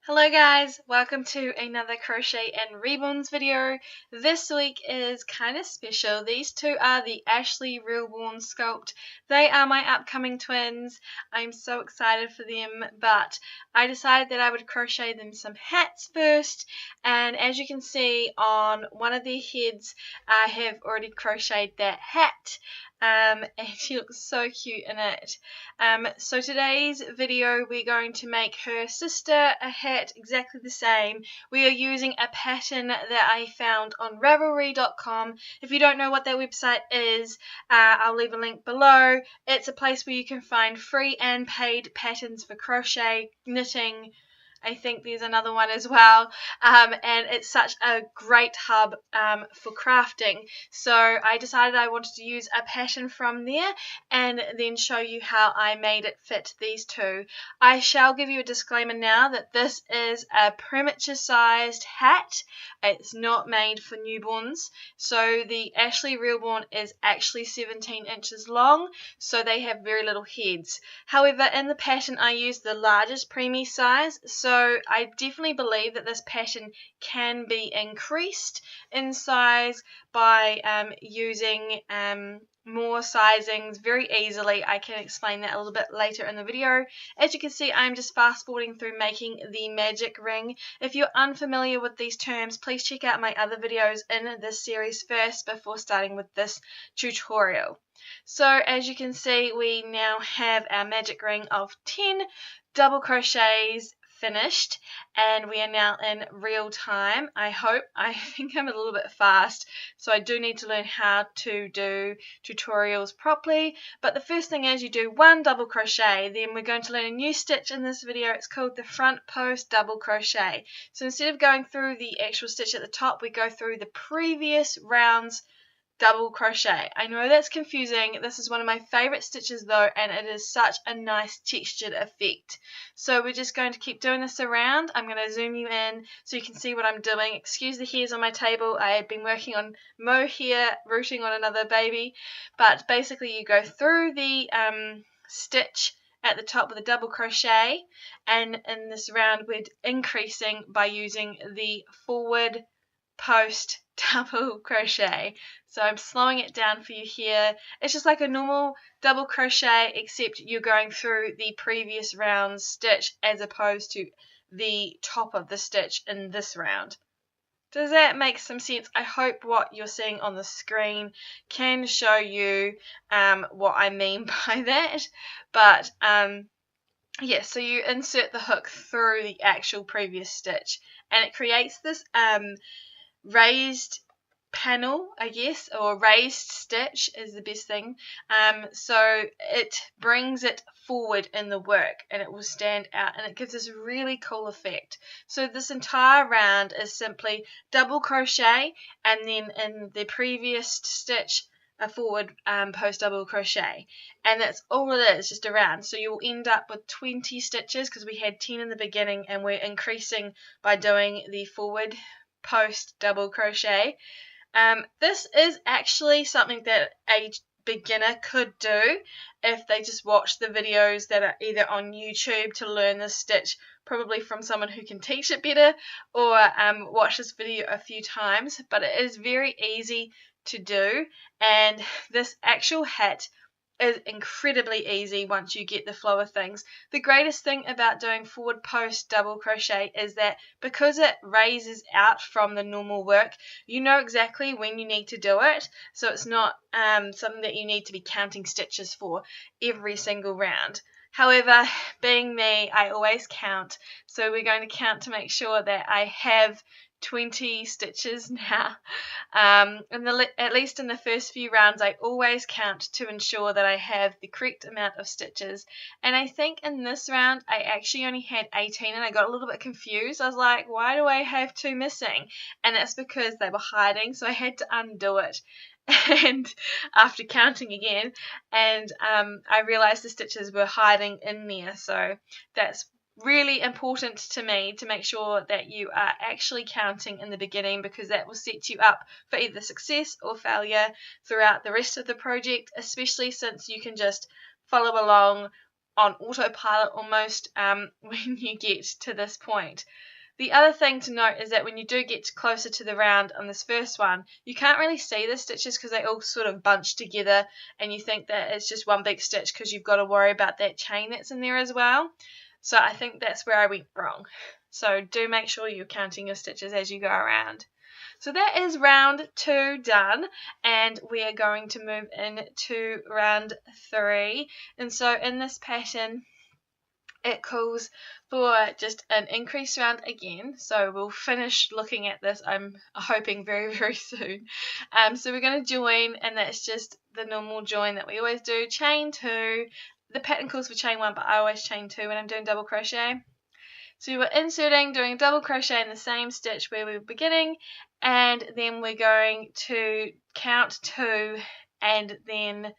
Hello guys, welcome to another Crochet and Reborns video. This week is kind of special. These two are the Ashley Reborn sculpt. They are my upcoming twins. I'm so excited for them, but I decided that I would crochet them some hats first, and as you can see on one of their heads I have already crocheted that hat. And she looks so cute in it. So today's video we're going to make her sister a hat exactly the same. We are using a pattern that I found on Ravelry.com. If you don't know what that website is, I'll leave a link below. It's a place where you can find free and paid patterns for crochet, knitting. I think there's another one as well, and it's such a great hub for crafting. So I decided I wanted to use a pattern from there and then show you how I made it fit these two. I shall give you a disclaimer now that this is a premature sized hat. It's not made for newborns. So the Ashley Reborn is actually 17 inches long, so they have very little heads. However, in the pattern I used the largest preemie size, so I definitely believe that this pattern can be increased in size by using more sizings very easily. I can explain that a little bit later in the video. As you can see, I'm just fast forwarding through making the magic ring. If you're unfamiliar with these terms, please check out my other videos in this series first before starting with this tutorial. So as you can see, we now have our magic ring of 10 double crochets finished, and we are now in real time. I think I'm a little bit fast, so I do need to learn how to do tutorials properly. But the first thing is you do one double crochet, then we're going to learn a new stitch in this video. It's called the Front Post Double Crochet. So instead of going through the actual stitch at the top, we go through the previous round's double crochet. I know that's confusing. This is one of my favorite stitches though, and it is such a nice textured effect. So we're just going to keep doing this around. I'm going to zoom you in so you can see what I'm doing. Excuse the hairs on my table. I have been working on mohair, rooting on another baby. But basically you go through the stitch at the top with a double crochet, and in this round we're increasing by using the forward post double crochet. So I'm slowing it down for you here. It's just like a normal double crochet, except you're going through the previous round's stitch as opposed to the top of the stitch in this round. Does that make some sense? I hope what you're seeing on the screen can show you what I mean by that. But yeah, so you insert the hook through the actual previous stitch, and it creates this raised panel, I guess, or raised stitch is the best thing. So it brings it forward in the work and it will stand out, and it gives this really cool effect. So this entire round is simply double crochet and then in the previous stitch a forward post double crochet, and that's all it is, just a round. So you'll end up with 20 stitches because we had 10 in the beginning, and we're increasing by doing the forward post double crochet. This is actually something that a beginner could do if they just watch the videos that are either on YouTube to learn this stitch, probably from someone who can teach it better, or watch this video a few times. But it is very easy to do, and this actual hat is incredibly easy once you get the flow of things. The greatest thing about doing forward post double crochet is that because it raises out from the normal work, you know exactly when you need to do it, so it's not something that you need to be counting stitches for every single round. However, being me, I always count, so we're going to count to make sure that I have 20 stitches now. At least in the first few rounds I always count to ensure that I have the correct amount of stitches, and I think in this round I actually only had 18, and I got a little bit confused. I was like, why do I have 2 missing? And that's because they were hiding, so I had to undo it and after counting again, and I realized the stitches were hiding in there. So that's really important to me to make sure that you are actually counting in the beginning, because that will set you up for either success or failure throughout the rest of the project, especially since you can just follow along on autopilot almost when you get to this point. The other thing to note is that when you do get closer to the round on this first one, you can't really see the stitches because they all sort of bunch together and you think that it's just one big stitch because you've got to worry about that chain that's in there as well. So I think that's where I went wrong. So do make sure you're counting your stitches as you go around. So that is round 2 done, and we are going to move into round 3. And so in this pattern, it calls for just an increase round again. So we'll finish looking at this, I'm hoping, very, very soon. So we're going to join, and that's just the normal join that we always do. Chain 2. The pattern calls for chain 1, but I always chain 2 when I'm doing double crochet. So we were inserting, doing double crochet in the same stitch where we were beginning, and then we're going to count 2 and then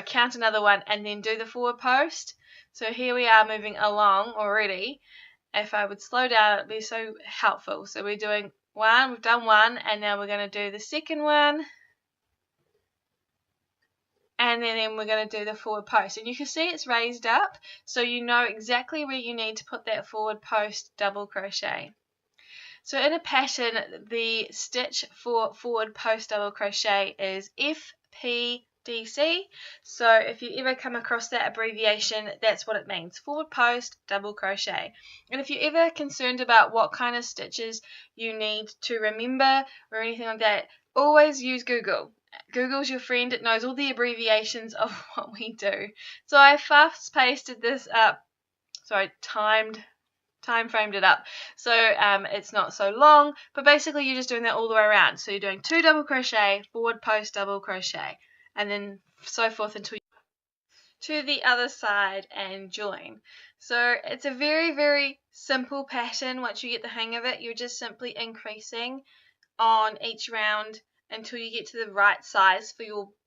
count another one and then do the forward post. So here we are moving along already. If I would slow down, it would be so helpful. So we're doing 1, we've done 1, and now we're going to do the second one. And then we're going to do the forward post. And you can see it's raised up, so you know exactly where you need to put that forward post double crochet. So in a pattern, the stitch for forward post double crochet is FPDC. So if you ever come across that abbreviation, that's what it means, forward post double crochet. And if you're ever concerned about what kind of stitches you need to remember or anything like that, always use Google. Google's your friend. It knows all the abbreviations of what we do. So I fast pasted this up, time framed it up, so it's not so long, but basically you're just doing that all the way around. So you're doing 2 double crochet, forward post double crochet, and then so forth until you to the other side and join. So it's a very, very simple pattern. Once you get the hang of it, you're just simply increasing on each round until you get to the right size for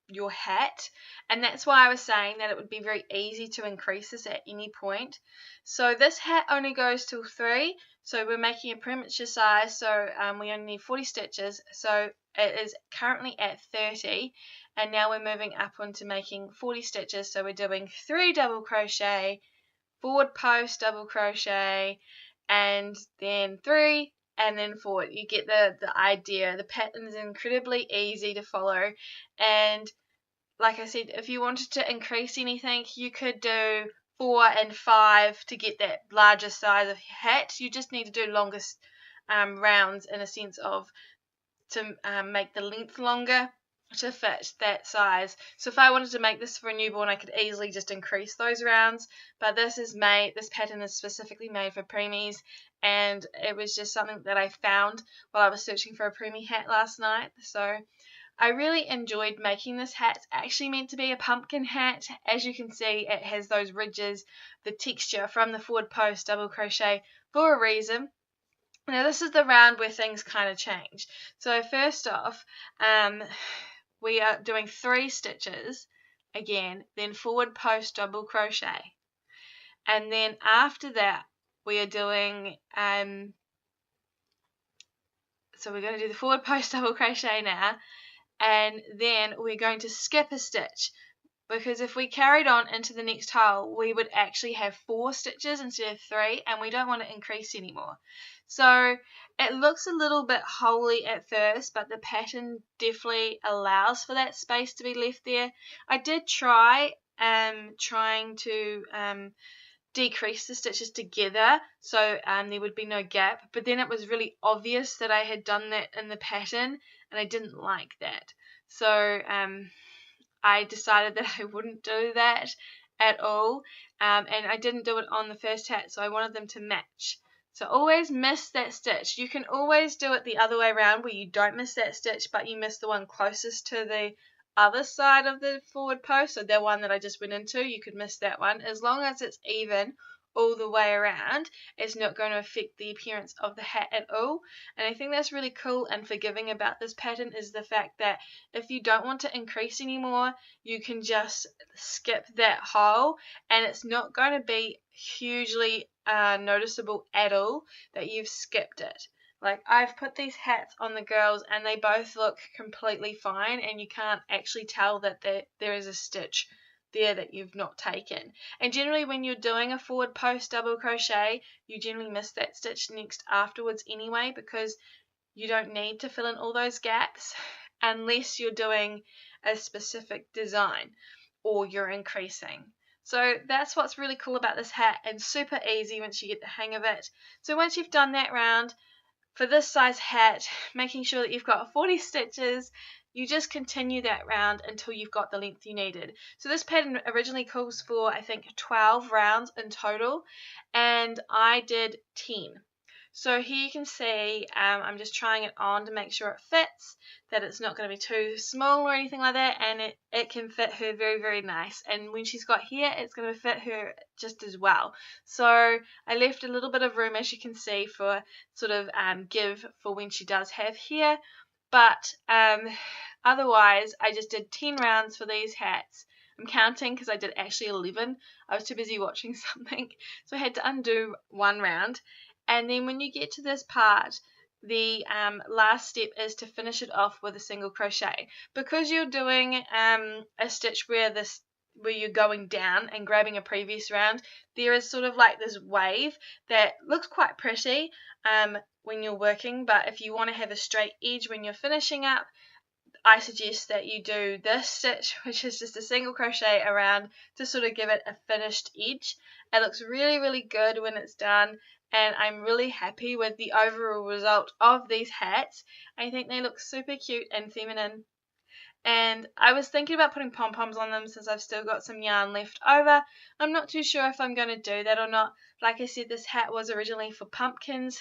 your hat. And that's why I was saying that it would be very easy to increase this at any point. So this hat only goes till 3, so we're making a premature size, so we only need 40 stitches, so it is currently at 30, and now we're moving up onto making 40 stitches. So we're doing 3 double crochet, forward post double crochet, and then 3, and then forward. You get the idea. The pattern is incredibly easy to follow, and like I said, if you wanted to increase anything, you could do 4 and 5 to get that larger size of hat. You just need to do longer rounds in a sense of to make the length longer to fit that size. So if I wanted to make this for a newborn, I could easily just increase those rounds, but this pattern is specifically made for preemies, and it was just something that I found while I was searching for a preemie hat last night. So I really enjoyed making this hat. It's actually meant to be a pumpkin hat. As you can see, it has those ridges, the texture from the forward post double crochet for a reason. Now this is the round where things kind of change. So first off, we are doing 3 stitches again, then forward post double crochet, and then after that we are doing so we're going to do the forward post double crochet now, and then we're going to skip a stitch, because if we carried on into the next hole we would actually have 4 stitches instead of 3, and we don't want to increase anymore. So it looks a little bit holey at first, but the pattern definitely allows for that space to be left there. I did trying to decrease the stitches together so there would be no gap, but then it was really obvious that I had done that in the pattern, and I didn't like that. So I decided that I wouldn't do that at all, and I didn't do it on the first hat, so I wanted them to match. So always miss that stitch. You can always do it the other way around where you don't miss that stitch, but you miss the one closest to the other side of the forward post. So the one that I just went into, you could miss that one. As long as it's even all the way around, it's not going to affect the appearance of the hat at all. And I think that's really cool and forgiving about this pattern is the fact that if you don't want to increase anymore, you can just skip that hole, and it's not going to be hugely noticeable at all that you've skipped it. Like, I've put these hats on the girls and they both look completely fine, and you can't actually tell that there is a stitch there that you've not taken. And generally when you're doing a forward post double crochet, you generally miss that stitch next afterwards anyway, because you don't need to fill in all those gaps unless you're doing a specific design or you're increasing. So that's what's really cool about this hat, and super easy once you get the hang of it. So once you've done that round, for this size hat, making sure that you've got 40 stitches, you just continue that round until you've got the length you needed. So this pattern originally calls for, I think, 12 rounds in total, and I did 10. So here you can see I'm just trying it on to make sure it fits, that it's not going to be too small or anything like that, and it can fit her very, very nice. And when she's got hair, it's going to fit her just as well. So I left a little bit of room, as you can see, for sort of give for when she does have hair. But otherwise, I just did 10 rounds for these hats. I'm counting because I did actually 11. I was too busy watching something, so I had to undo one round. And then when you get to this part, the last step is to finish it off with a single crochet. Because you're doing a stitch where you're going down and grabbing a previous round, there is sort of like this wave that looks quite pretty when you're working, but if you want to have a straight edge when you're finishing up, I suggest that you do this stitch, which is just a single crochet around to sort of give it a finished edge. It looks really, really good when it's done, and I'm really happy with the overall result of these hats. I think they look super cute and feminine. And I was thinking about putting pom-poms on them since I've still got some yarn left over. I'm not too sure if I'm going to do that or not. Like I said, this hat was originally for pumpkins,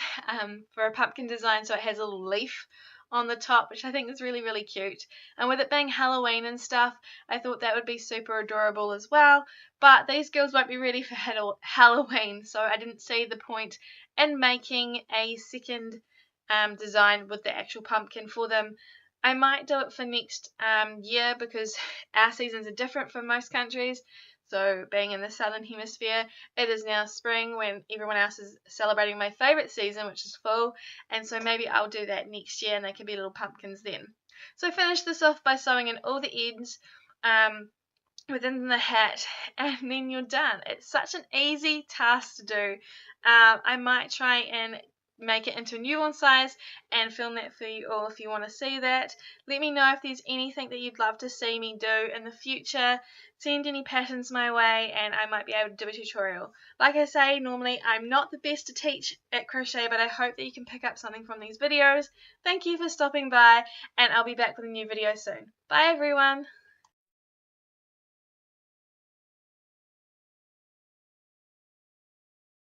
for a pumpkin design, so it has a little leaf on the top, which I think is really, really cute. And with it being Halloween and stuff, I thought that would be super adorable as well. But these girls won't be ready for Halloween, so I didn't see the point in making a second design with the actual pumpkin for them. I might do it for next year, because our seasons are different from most countries. So being in the southern hemisphere, it is now spring when everyone else is celebrating my favourite season, which is fall. And so maybe I'll do that next year and they can be little pumpkins then. So finish this off by sewing in all the ends within the hat, and then you're done. It's such an easy task to do. I might try and make it into a newborn size and film that for you all if you want to see that. Let me know if there's anything that you'd love to see me do in the future. Send any patterns my way and I might be able to do a tutorial. Like I say, normally I'm not the best to teach at crochet, but I hope that you can pick up something from these videos. Thank you for stopping by, and I'll be back with a new video soon. Bye everyone!